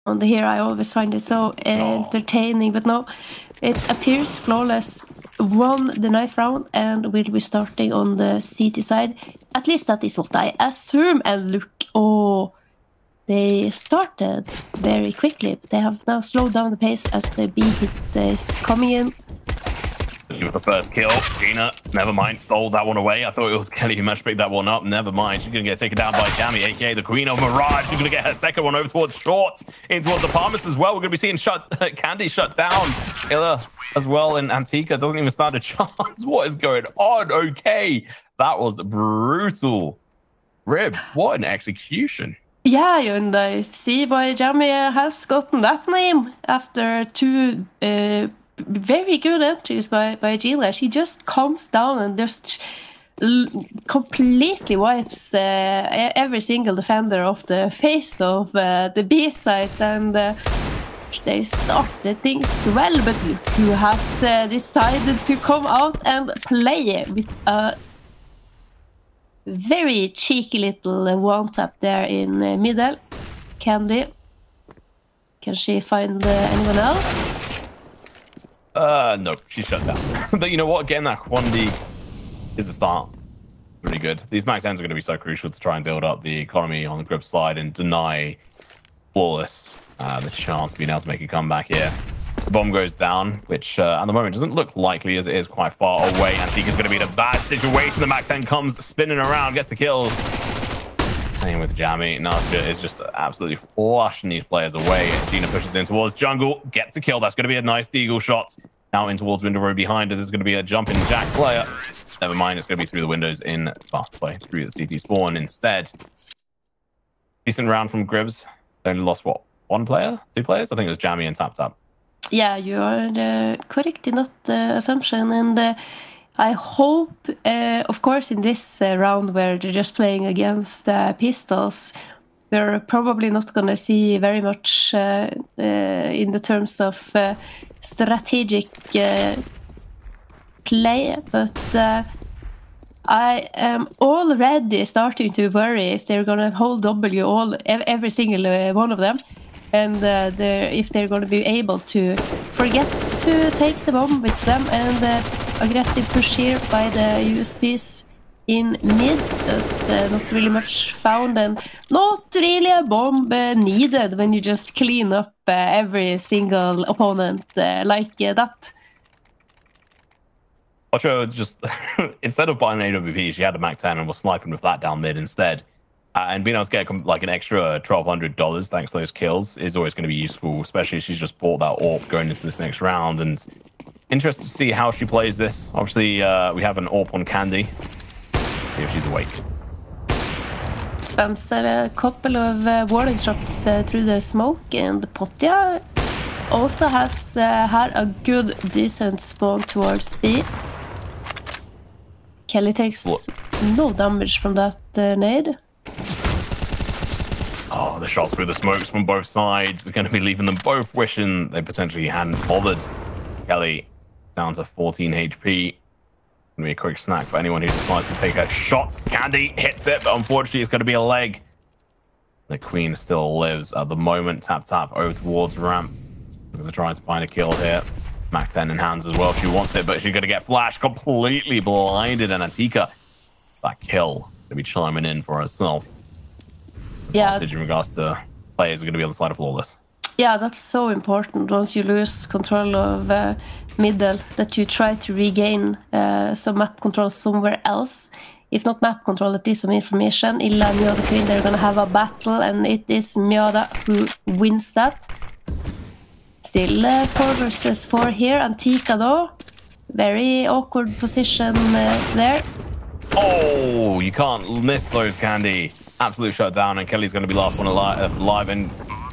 on the here. I always find it so entertaining, but no, it appears Flawless won the 9th round and will be starting on the CT side. At least that is what I assume. And look, they started very quickly, but they have now slowed down the pace as the B hit is coming in. With the first kill, Gina, never mind, stole that one away. I thought it was Kelly who managed to pick that one up. Never mind, she's going to get taken down by Jamie, aka the Queen of Mirage. She's going to get her second one over towards Short, in towards apartments as well. We're going to be seeing Candy shut down. Illa as well, and Antika doesn't even stand a chance. What is going on? Okay, that was brutal. Rib, what an execution. Yeah, and I see why Jamie has gotten that name after 2 very good entries by Gila. She just comes down and just completely wipes every single defender off the face of the B side, and they started things well, but look who has decided to come out and play with a very cheeky little one-tap there in middle. Candy, can she find anyone else? No, she's shut down. But you know what? Getting that 1D is a start. Really good. These max ends are going to be so crucial to try and build up the economy on the grip side and deny Flawless the chance of being able to make a comeback here. The bomb goes down, which at the moment doesn't look likely as it is quite far away. Antika's going to be in a bad situation. The max 10 comes spinning around, gets the kill. Same with Jamie. Nastia is just absolutely flushing these players away. Gina pushes in towards jungle, gets a kill. That's going to be a nice deagle shot. Now in towards window row behind her. There's going to be a jump in Jack player. Never mind, it's going to be through the windows in, through the CT spawn instead. Decent round from Gribs. They only lost, what, 1 player? 2 players? I think it was Jamie and Tap Tap. Yeah, you are correct in that assumption. And I hope, of course, in this round where they're just playing against pistols, we're probably not going to see very much in the terms of strategic play, but I am already starting to worry if they're going to hold W every single one of them, and if they're going to be able to forget to take the bomb with them, and aggressive push here by the USPs in mid, but not really much found, and not really a bomb needed when you just clean up every single opponent like that. Ocho just, instead of buying an AWP, she had a Mac 10 and was sniping with that down mid instead. And being able to get like an extra $1,200 thanks to those kills is always going to be useful, especially if she's just bought that AWP going into this next round. And interested to see how she plays this. Obviously, we have an AWP on Candy. Let's see if she's awake. Spams a couple of warning shots through the smoke, and Potja also has had a good, decent spawn towards B. Kelly takes no damage from that nade. Oh, the shots through the smokes from both sides are going to be leaving them both wishing they potentially hadn't bothered. Kelly down to 14 HP. Going to be a quick snack for anyone who decides to take a shot. Candy hits it, but unfortunately it's going to be a leg. The Queen still lives at the moment. Tap tap over towards ramp. Going to try to find a kill here. Mac 10 in hands as well if she wants it, but she's going to get flashed, completely blinded, and Antika, that kill, going to be chiming in for herself. Yeah. Advantage in regards to players are going to be on the side of Flawless. Yeah, that's so important once you lose control of middle, that you try to regain some map control somewhere else. If not map control, at least some information. Illa and Mjada Queen, they're going to have a battle, and it is Mjada who wins that. Still 4 versus 4 here. Antika though, very awkward position there. Oh, you can't miss those, Candy. Absolute shutdown, and Kelly's going to be last one alive in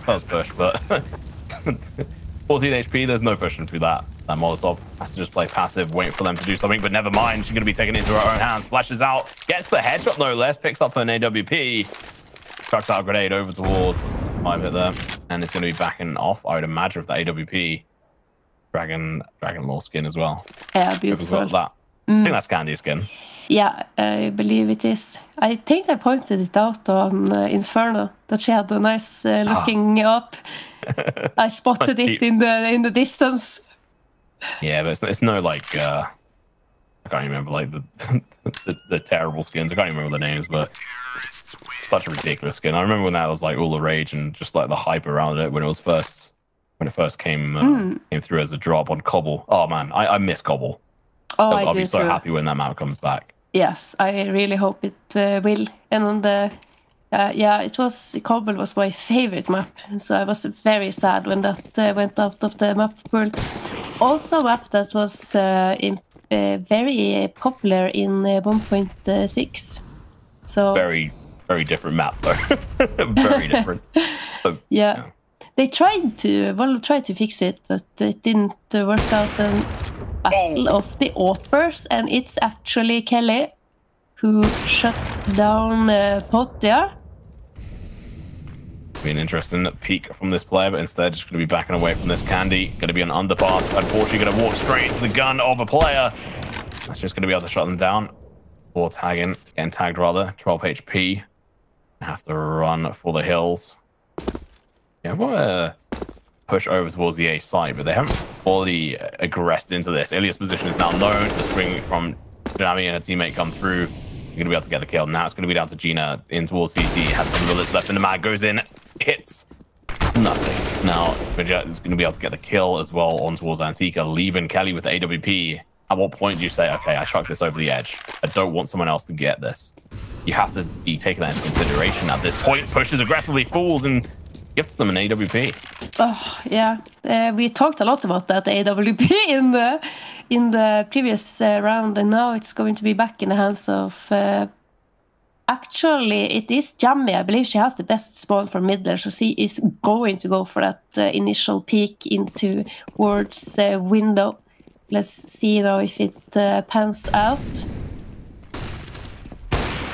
first push, but 14 HP, there's no pushing through that. That Molotov has to just play passive, waiting for them to do something, but never mind. She's going to be taken into her own hands, flashes out, gets the headshot no less, picks up an AWP, chucks out a grenade over towards 5 hit there, and it's going to be backing off, I would imagine, with the AWP. Dragon Law skin as well. Yeah, beautiful. I think that's Candy's skin. Yeah, I believe it is. I think I pointed it out on Inferno, that she had a nice looking up. I spotted it in the distance. Yeah, but it's no like I can't remember like the terrible skins. I can't even remember the names, but such a ridiculous skin. I remember when that was like all the rage and just like the hype around it when it first came through as a drop on Cobble. Oh man, I miss Cobble. Oh, I'll be so happy when that map comes back. Yes, I really hope it will. And yeah, Cobble was my favorite map, so I was very sad when that went out of the map pool. Also, a map that was very popular in 1.6. So very different map though. Very different. So, yeah. They tried to fix it, but it didn't work out. And Battle of the Opers, and it's actually Kelly who shuts down Potja. Be an interesting peek from this player, but instead just going to be backing away from this. Candy going to be an underpass. Unfortunately, going to walk straight into the gun of a player. That's just going to be able to shut them down. Or tagging, getting tagged rather. 12 HP. Have to run for the hills. Yeah, I want to push over towards the A side, but they haven't fully aggressed into this. Ilias' position is now known. The spring from Jamie and a teammate come through. You're going to be able to get the kill. Now it's going to be down to Gina in towards CT. Has some bullets left in the mag. Goes in, hits nothing. Now Mirage is going to be able to get the kill as well on towards Antika, leaving Kelly with the AWP. At what point do you say, okay, I chuck this over the edge? I don't want someone else to get this. You have to be taking that into consideration at this point. Pushes aggressively, falls, and gifts them an AWP. Oh, yeah. We talked a lot about that AWP in the previous round, and now it's going to be back in the hands of... actually, it is Jamie. I believe she has the best spawn for middle, so she is going to go for that initial peek into towards window. Let's see now if it pans out.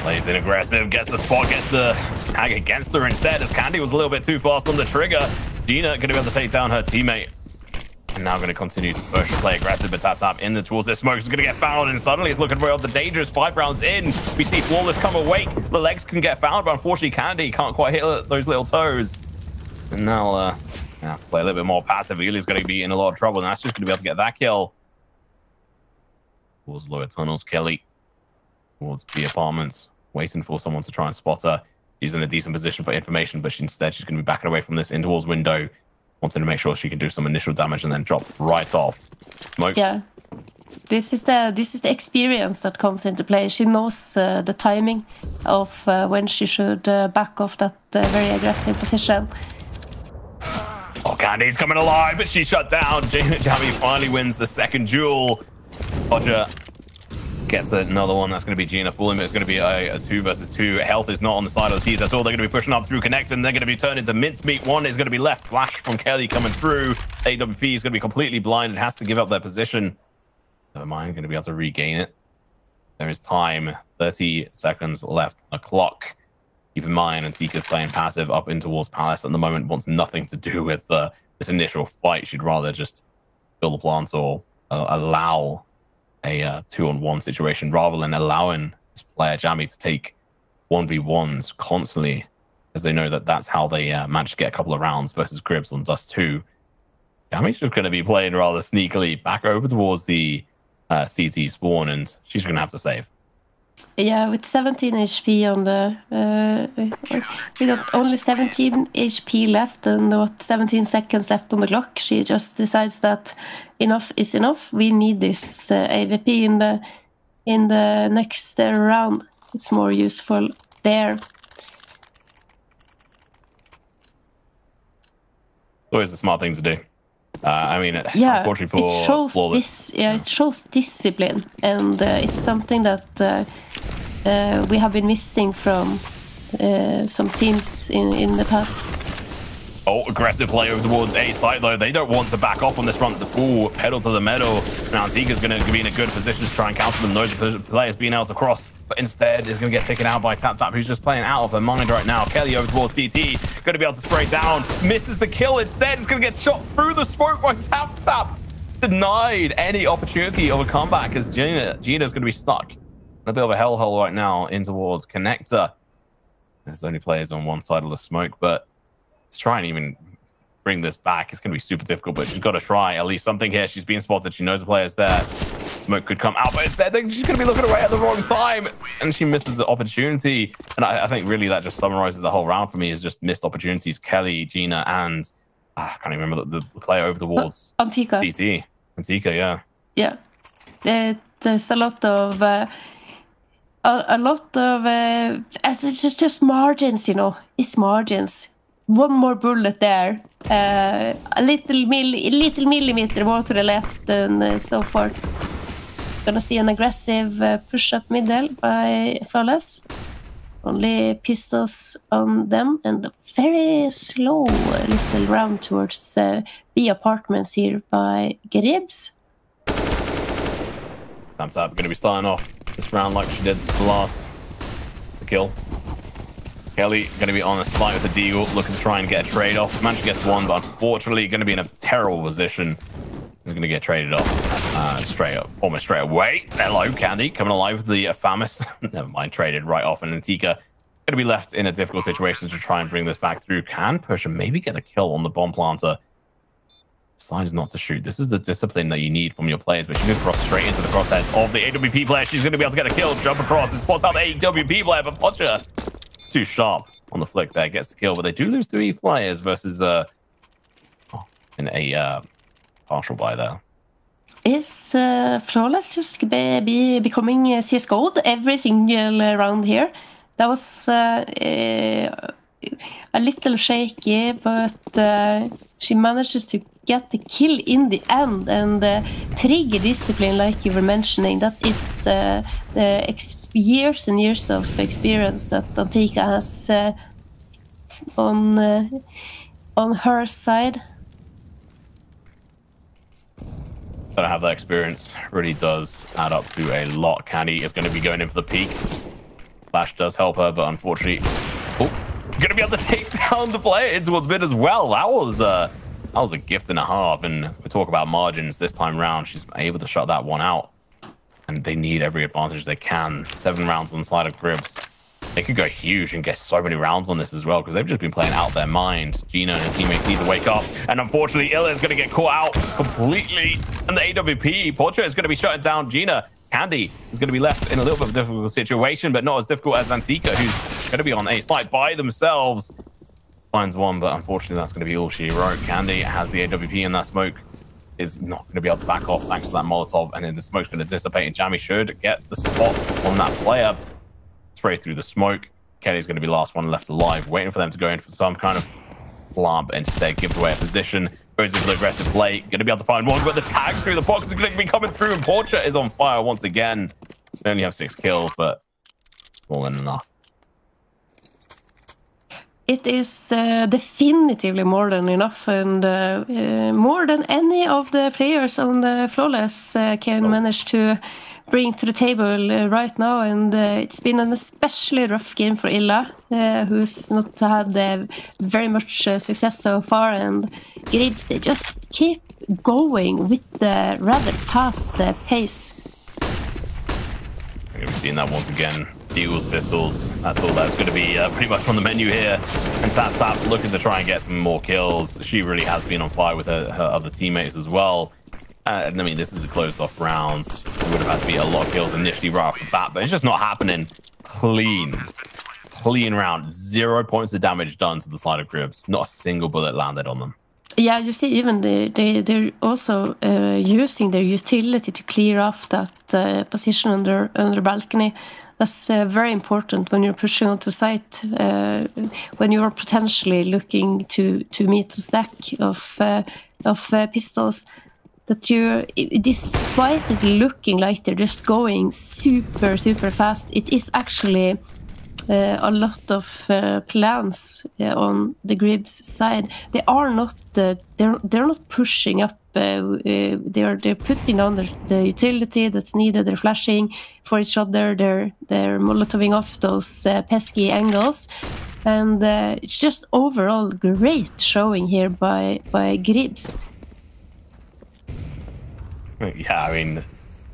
Plays in aggressive, gets the spot, gets the tag against her instead, as Candy was a little bit too fast on the trigger. Gina going to be able to take down her teammate. And now going to continue to push, play aggressive, but tap in towards this smoke. Is going to get found, and suddenly it's looking real. The dangerous 5 rounds in. We see Flawless come awake. The legs can get found, but unfortunately Candy can't quite hit those little toes. And now play a little bit more passive. Eli's going to be in a lot of trouble, and that's just going to be able to get that kill. Towards lower tunnels, Kelly. Towards B apartments, waiting for someone to try and spot her. She's in a decent position for information, but instead she's going to be backing away from this in towards window. Wanting to make sure she can do some initial damage and then drop right off. Smoke. Yeah, this is the experience that comes into play. She knows the timing of when she should back off that very aggressive position. Oh, Candy's coming alive, but she's shut down. Jamie finally wins the second duel. Roger gets another one. That's going to be Gina fooling, but it's going to be a 2 versus 2. Health is not on the side of the T's. That's all. They're going to be pushing up through Connect, and they're going to be turned into mincemeat. One is going to be left. Flash from Kelly coming through. AWP is going to be completely blind. It has to give up their position. Never mind. Going to be able to regain it. There is time. 30 seconds left on the clock. Keep in mind, Antika's playing passive up in towards Palace at the moment. Wants nothing to do with this initial fight. She'd rather just build the plant or allow a 2-on-1 situation rather than allowing this player Jamie to take 1v1s constantly, as they know that that's how they manage to get a couple of rounds versus Gribs on Dust 2. Jamie's just going to be playing rather sneakily back over towards the CT spawn, and she's going to have to save. Yeah, with 17 HP on the... we got only 17 HP left and 17 seconds left on the clock. She just decides that enough is enough. We need this AVP in the next round. It's more useful there. Always a smart thing to do. I mean, yeah, unfortunately for it shows Flawless, it shows discipline, and it's something that we have been missing from some teams in the past. Oh, aggressive play over towards A site, though. They don't want to back off on this front. The full pedal to the metal. Now, Antika's going to be in a good position to try and counter them. Those players being able to cross, but instead is going to get taken out by Tap, who's just playing out of her mind right now. Kelly over towards CT, going to be able to spray down. Misses the kill instead. Is going to get shot through the smoke by Tap. Denied any opportunity of a comeback as Gina's going to be stuck in a bit of a hellhole right now in towards Connector. There's only players on one side of the smoke, but let's try and even bring this back. It's going to be super difficult, but she's got to try at least something here. She's being spotted. She knows the player's there. Smoke could come out, but instead she's going to be looking away at the wrong time, and she misses the opportunity. And I think really that just summarizes the whole round for me, is just missed opportunities. Kelly, Gina, and I can't even remember the player over the walls. Antika. CT. Antika, yeah. Yeah. There's a lot of it's just margins, you know. It's margins. One more bullet there, a little millimeter more to the left, and so forth. Gonna see an aggressive push up middle by Flawless. Only pistols on them, and a very slow little round towards B apartments here by Gribs. Time's up. Going to be starting off this round like she did the last. The kill. Kelly going to be on a slight with a deagle, looking to try and get a trade off. Managed to get one, but unfortunately going to be in a terrible position. He's going to get traded off almost straight away. Hello, Candy, coming alive with the famous. Never mind, traded right off. And Antika going to be left in a difficult situation to try and bring this back through. Can push and maybe get the kill on the bomb planter. Decides not to shoot. This is the discipline that you need from your players, but she's going to cross straight into the crosshairs of the AWP player. She's going to be able to get a kill, jump across, and spots out the AWP player, but Pocha is too sharp on the flick there, gets the kill, but they do lose 3 players versus in a partial buy there. Is Flawless just becoming CSGO every single round here? That was a little shaky, but she manages to get the kill in the end, and trigger discipline, like you were mentioning. That is the years and years of experience that Antika has on her side. Don't have that experience. Really does add up to a lot. Candy is going to be going in for the peak. Flash does help her, but unfortunately, going to be able to take down the player in towards mid as well. That was a gift and a half. And we talk about margins this time round. She's able to shut that one out, and they need every advantage they can. 7 rounds on the side of Gribs. They could go huge and get so many rounds on this as well, because they've just been playing out their mind. Gina and her teammates need to wake up, and unfortunately, Illa is going to get caught out completely. And the AWP, Portra is going to be shutting down Gina. Candy is going to be left in a little bit of a difficult situation, but not as difficult as Antika, who's going to be on a site by themselves. Finds one, but unfortunately, that's going to be all she wrote. Candy has the AWP, and that smoke is not going to be able to back off thanks to that Molotov, and then the smoke's going to dissipate, and Jamie should get the spot on that player. Spray through the smoke. Kelly's going to be the last one left alive, waiting for them to go in for some kind of lamp. Instead, gives away a position. Goes into the aggressive play. Going to be able to find one, but the tag through the box is going to be coming through, and Portra is on fire once again. They only have 6 kills, but more than enough. It is definitively more than enough, and more than any of the players on the Flawless can manage to bring to the table right now. And it's been an especially rough game for Illa, who's not had very much success so far, and Gribs, they just keep going with the rather fast pace. We're going to be seeing that once again. Eagles, pistols, that's all that's going to be pretty much on the menu here. And Tap looking to try and get some more kills. She really has been on fire with her other teammates as well. And I mean, this is a closed off round. It would have had to be a lot of kills initially right off the bat, but it's just not happening. Clean round. 0 points of damage done to the side of Gribs. Not a single bullet landed on them. Yeah, you see, even they're also using their utility to clear off that position under balcony. That's very important when you're pushing onto the site, when you are potentially looking to meet a stack of pistols. That you, despite it looking like they're just going super fast, it is actually a lot of plans on the Gribs side. They are not they're not pushing up. They're putting on the utility that's needed. They're flashing for each other. They're molotoving off those pesky angles, and it's just overall great showing here by Gribs. Yeah, I mean,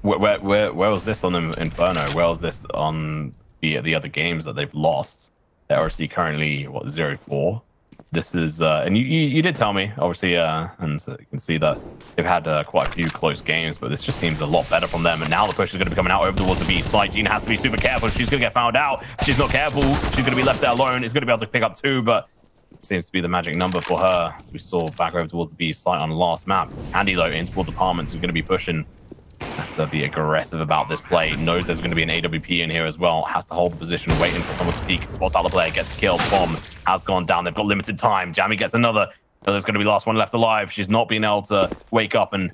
where was this on Inferno? Where was this on the other games that they've lost? The RC currently, what, 0-4? this is and you did tell me, obviously, and so you can see that they've had quite a few close games, but this just seems a lot better from them. And now the push is going to be coming out over towards the B side. Gina has to be super careful. She's going to get found out. If she's not careful, she's going to be left there alone. It's going to be able to pick up 2, but it seems to be the magic number for her, as we saw back over towards the B site on the last map. Andy, though, in towards apartments, is going to be pushing. Has to be aggressive about this play. Knows there's going to be an AWP in here as well. Has to hold the position, waiting for someone to peek. Spots out the player, gets the kill. Bomb has gone down. They've got limited time. Jamie gets another. So there's going to be last one left alive. She's not been able to wake up and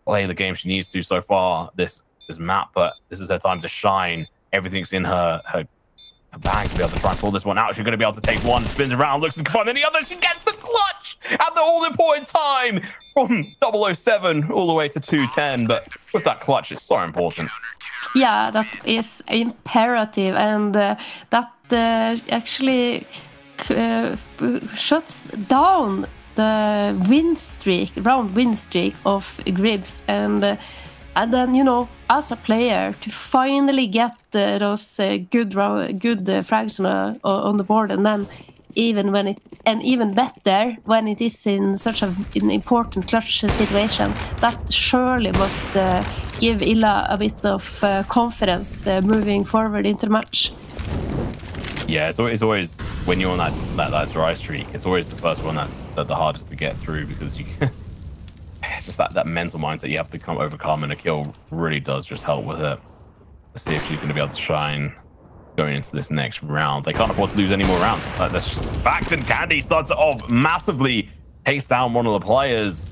play the game she needs to so far this map, but this is her time to shine. Everything's in her bag to be able to try and pull this one out. She's going to be able to take one, spins around, looks to find the other. She gets the clutch at the all-important time from 007 all the way to 210. But with that clutch, it's so important. Yeah, that is imperative, and that actually shuts down the round win streak of gribs. And then, you know, as a player, to finally get those good frags on the board, and then even better when it is in such an important clutch situation, that surely must give Illa a bit of confidence moving forward into the match. Yeah, it's always when you're on that dry streak, it's always the first one that's the hardest to get through, because you it's just that mental mindset you have to overcome, and a kill really does just help with it. Let's see if she's going to be able to shine going into this next round. They can't afford to lose any more rounds. That's just facts. And Candy starts it off massively, takes down one of the players.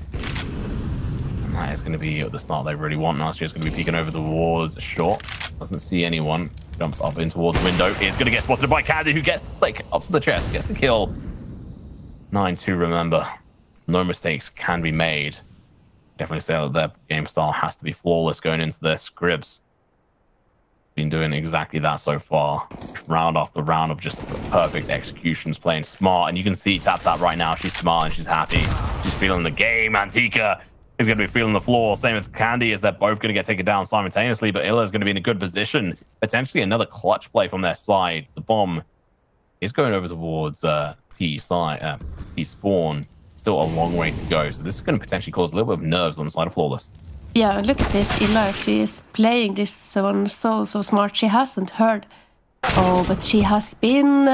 And that is going to be the start they really want. Now she's going to be peeking over the walls. Short, doesn't see anyone. Jumps up in towards the window. Is going to get spotted by Candy, who gets up to the chest, gets the kill. 9-2, remember. No mistakes can be made. Definitely say that their game style has to be flawless going into this. Gribs been doing exactly that so far. Round after round of just perfect executions, playing smart. And you can see Tap right now. She's smart and she's happy. She's feeling the game. Antika is going to be feeling the floor. Same with Candy, as they're both going to get taken down simultaneously. But Illa is going to be in a good position. Potentially another clutch play from their side. The bomb is going over towards T spawn. Still a long way to go, so this is going to potentially cause a little bit of nerves on the side of Flawless. Yeah, look at this. Illa, she is playing this one so smart. She hasn't heard. Oh, but she has been.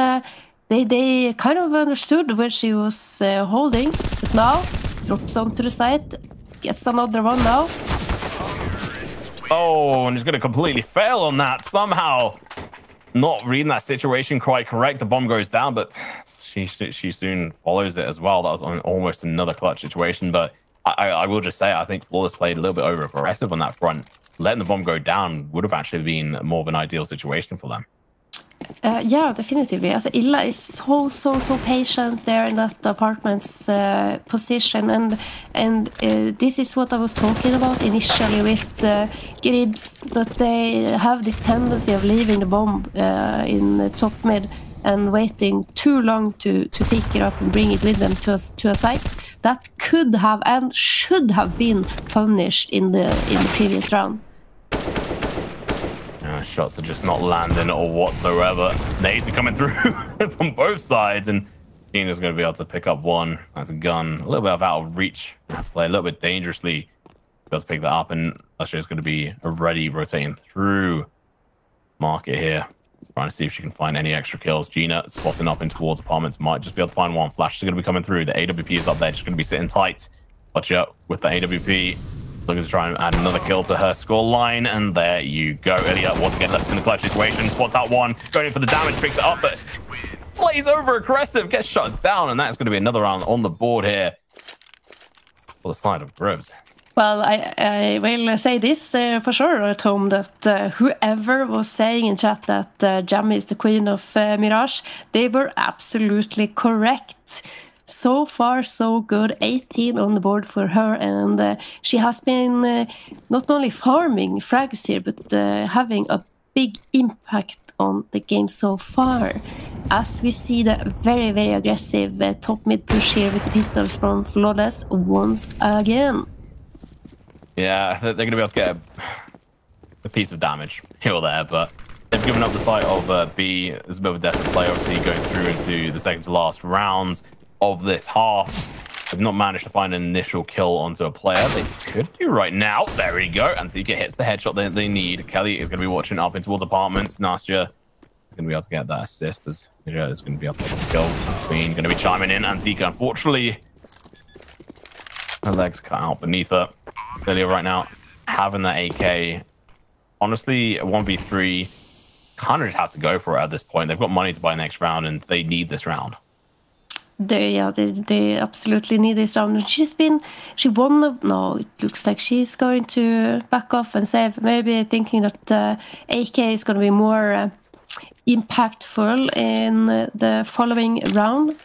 They kind of understood where she was holding, but now drops onto the side, gets another one now. Oh, and he's going to completely fail on that somehow. Not reading that situation quite correct. The bomb goes down, but she soon follows it as well. That was almost another clutch situation. But I will just say, I think Flawless played a little bit over aggressive on that front. Letting the bomb go down would have actually been more of an ideal situation for them. Yeah, definitively. As Illa is so patient there in that apartment's position, and this is what I was talking about initially with gribs, that they have this tendency of leaving the bomb in the top mid and waiting too long to pick it up and bring it with them to a site. That could have and should have been punished in the previous round. Shots are just not landing or whatsoever. Nades are coming through from both sides, and Tina's going to be able to pick up one. That's a gun. A little bit out of reach. Have to play a little bit dangerously. Be able to pick that up, and Australia's going to be already rotating through market here, trying to see if she can find any extra kills. Gina spotting up in towards apartments, might just be able to find one. Flash is going to be coming through. The AWP is up there, just going to be sitting tight. Watch out with the AWP. Looking to try and add another kill to her score line, and there you go. Ilya once again left in the clutch situation, spots out one, going in for the damage, picks it up, but plays over aggressive, gets shut down, and that's going to be another round on the board here for the side of Gribs. Well, I will say this for sure, Tom, that whoever was saying in chat that Jamie is the queen of Mirage, they were absolutely correct. So far, so good. 18 on the board for her, and she has been not only farming frags here, but having a big impact on the game so far. As we see the very aggressive top mid push here with the pistols from Flawless once again. Yeah, they're going to be able to get a piece of damage here or there, but they've given up the site of B. There's a bit of a desperate play, obviously, going through into the second to last rounds. of this half. They've not managed to find an initial kill onto a player. They could do right now. There we go. Antika hits the headshot that they need. Kelly is going to be watching up in towards apartments. Nastya is going to be able to get that assist as Mirage is going to be able to get the kill. Queen going to be chiming in. Antika, unfortunately, her legs cut out beneath her. Earlier right now, having that AK, honestly, 1v3, kind of just have to go for it at this point. They've got money to buy next round, and they need this round. They absolutely need this round. She won no, it looks like she's going to back off and save, maybe thinking that AK is going to be more impactful in the following round.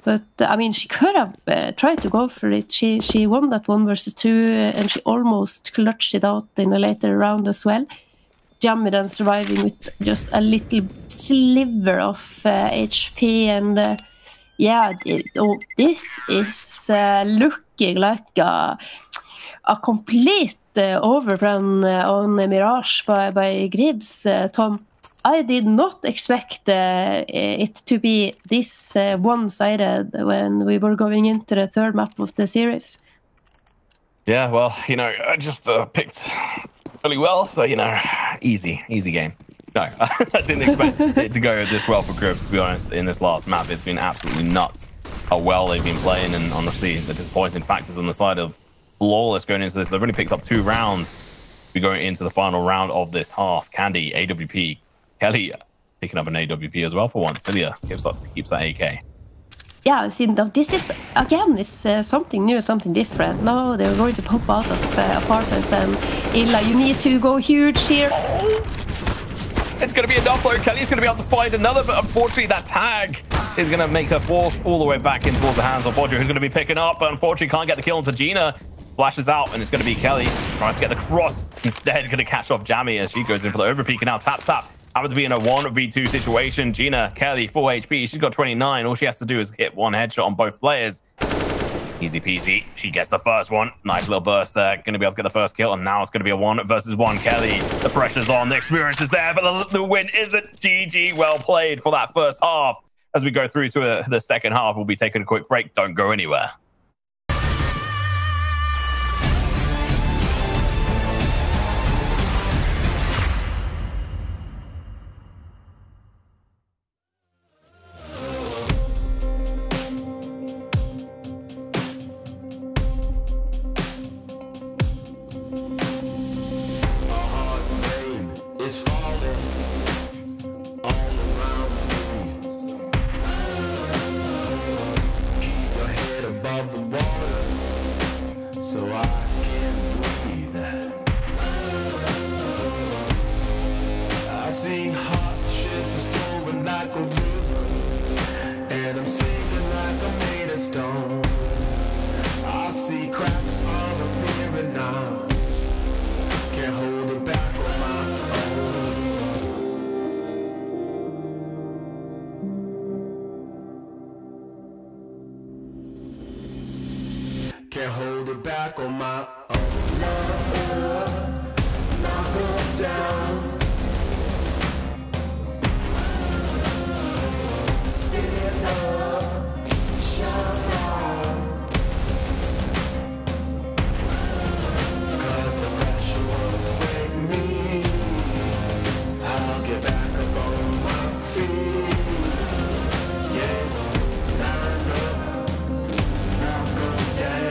But I mean, she could have tried to go for it. She won that 1 versus 2, and she almost clutched it out in a later round as well. Jammy then surviving with just a little sliver of HP, and yeah, this is looking like a complete overrun on Mirage by Gribs. Tom, I did not expect it to be this one-sided when we were going into the third map of the series. Yeah, well, you know, I just picked really well, so, you know, easy game. No, I didn't expect it to go this well for Gribs, to be honest, in this last map. It's been absolutely nuts how well they've been playing, and honestly, the disappointing factors on the side of Flawless going into this. They've only picked up 2 rounds. We're going into the final round of this half. Candy, AWP, Kelly picking up an AWP as well for once. Celia keeps that AK. Yeah, see, now this is, again, it's something new, something different. Now they're going to pop out of apartments, and Illa, you need to go huge here. Oh. It's going to be enough, though. Kelly's going to be able to find another, but unfortunately that tag is going to make her force all the way back in towards the hands of Bodger, who's going to be picking up, but unfortunately can't get the kill onto Gina. Flashes out, and it's going to be Kelly. Tries to get the cross. Instead, going to catch off Jammy as she goes in for the overpeak, and now tap. Happens to be in a 1v2 situation. Gina, Kelly, full HP. She's got 29. All she has to do is hit 1 headshot on both players. Easy peasy. She gets the first one. Nice little burst there. Going to be able to get the first kill, and now it's going to be a 1 versus 1. Kelly, the pressure's on. The experience is there, but the win isn't. GG. Well played for that first half. As we go through to the second half, we'll be taking a quick break. Don't go anywhere. Can't hold it back on my own. Knock her down. Stand up, shine out. 'Cause the pressure won't break me. I'll get back up on my feet. Yeah, line up, knock her down.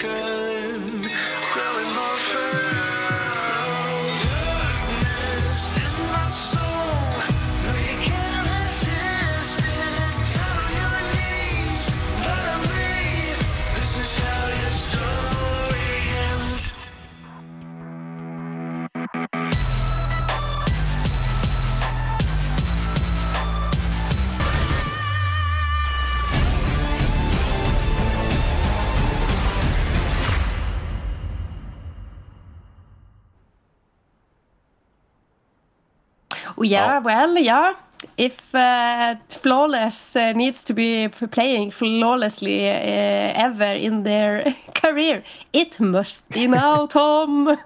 circling, growing more firm. Darkness in my soul, no you can't resist it. Down on your knees, follow me. This is how your story ends. Yeah, well, yeah. If Flawless needs to be playing flawlessly ever in their career, it must be now, Tom.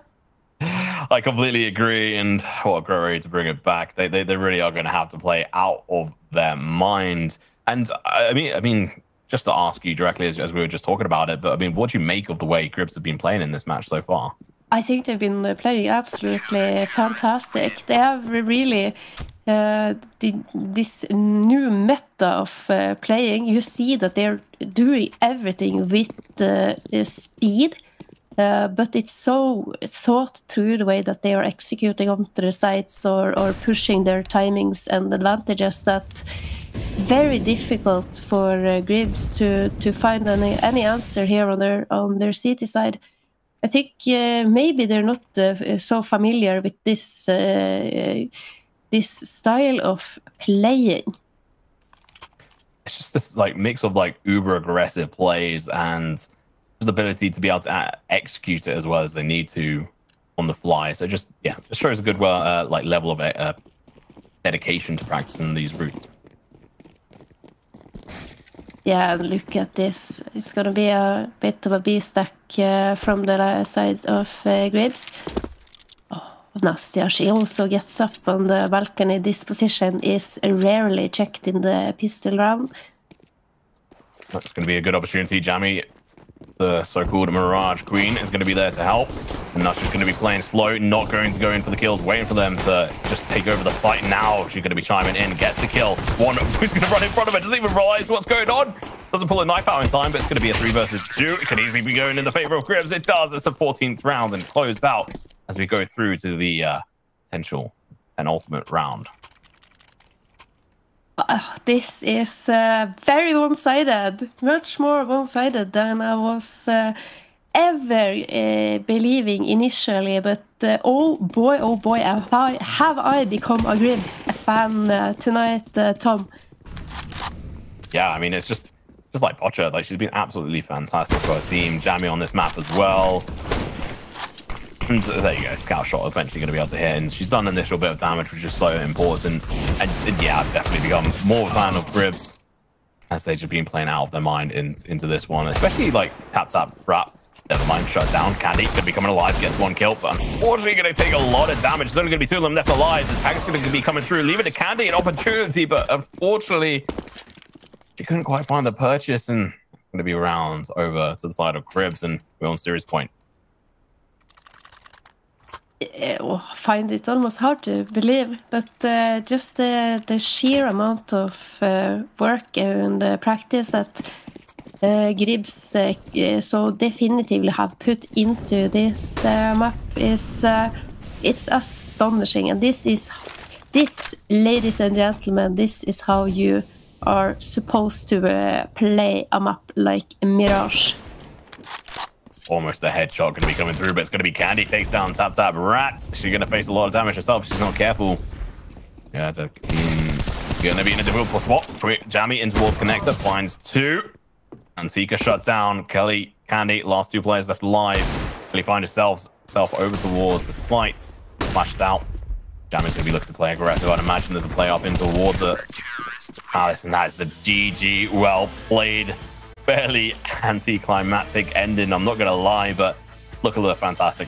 I completely agree, and what a great way to bring it back. They really are going to have to play out of their mind. And I mean, just to ask you directly, as we were just talking about it, but I mean, what do you make of the way gribs have been playing in this match so far? I think they've been playing absolutely fantastic. They have really this new meta of playing. You see that they're doing everything with speed, but it's so thought through the way that they are executing onto the sites or pushing their timings and advantages that very difficult for gribs to find any answer here on their CT side. I think maybe they're not so familiar with this this style of playing. It's just this like mix of like uber aggressive plays and the ability to be able to execute it as well as they need to on the fly. So just shows a good like level of dedication to practicing these routes. Yeah, look at this. It's going to be a bit of a B-stack from the side of gribs. Oh, Nastia, she also gets up on the balcony. This position is rarely checked in the pistol round. That's going to be a good opportunity. Jamie, the so-called Mirage Queen, is going to be there to help. And now she's going to be playing slow, not going to go in for the kills, waiting for them to just take over the site. Now she's going to be chiming in, gets the kill. One who's going to run in front of her, doesn't even realize what's going on. Doesn't pull a knife out in time, but it's going to be a 3 versus 2. It could easily be going in the favor of gribs. It does. It's a 14th round and closed out as we go through to the potential penultimate round. This is very one-sided, much more one-sided than I was ever believing initially. But oh boy, have I become a gribs fan tonight, Tom. Yeah, I mean, it's just like Botcha. Like, she's been absolutely fantastic for her team. Jamie on this map as well. And there you go, scout shot eventually going to be able to hit, and she's done an initial bit of damage, which is so important. And yeah, I've definitely become more of a fan of gribs as they've just been playing out of their mind into this one, especially like tap wrap. Never mind, shut down. Candy going to be coming alive, gets 1 kill, but unfortunately going to take a lot of damage. There's only going to be 2 of them left alive. The tag's going to be coming through, leaving to Candy an opportunity, but unfortunately she couldn't quite find the purchase, and it's going to be rounds over to the side of gribs, and we're on series point. I find it almost hard to believe, but just the sheer amount of work and practice that gribs so definitively have put into this map is it's astonishing. And this, ladies and gentlemen, this is how you are supposed to play a map like Mirage. Almost a headshot going to be coming through, but it's going to be Candy. Takes down tap rat. She's going to face a lot of damage herself if she's not careful. Yeah, going to be in a difficult spot. Jamie in towards connector, finds 2. Antika shut down. Kelly, Candy, last 2 players left alive. Kelly find herself over towards the site. Flashed out. Jamie's going to be looking to play aggressive. I'd imagine there's a play up in towards it. Alice, and that's the GG. Well played. Fairly anticlimactic ending, I'm not going to lie, but look at the fantastic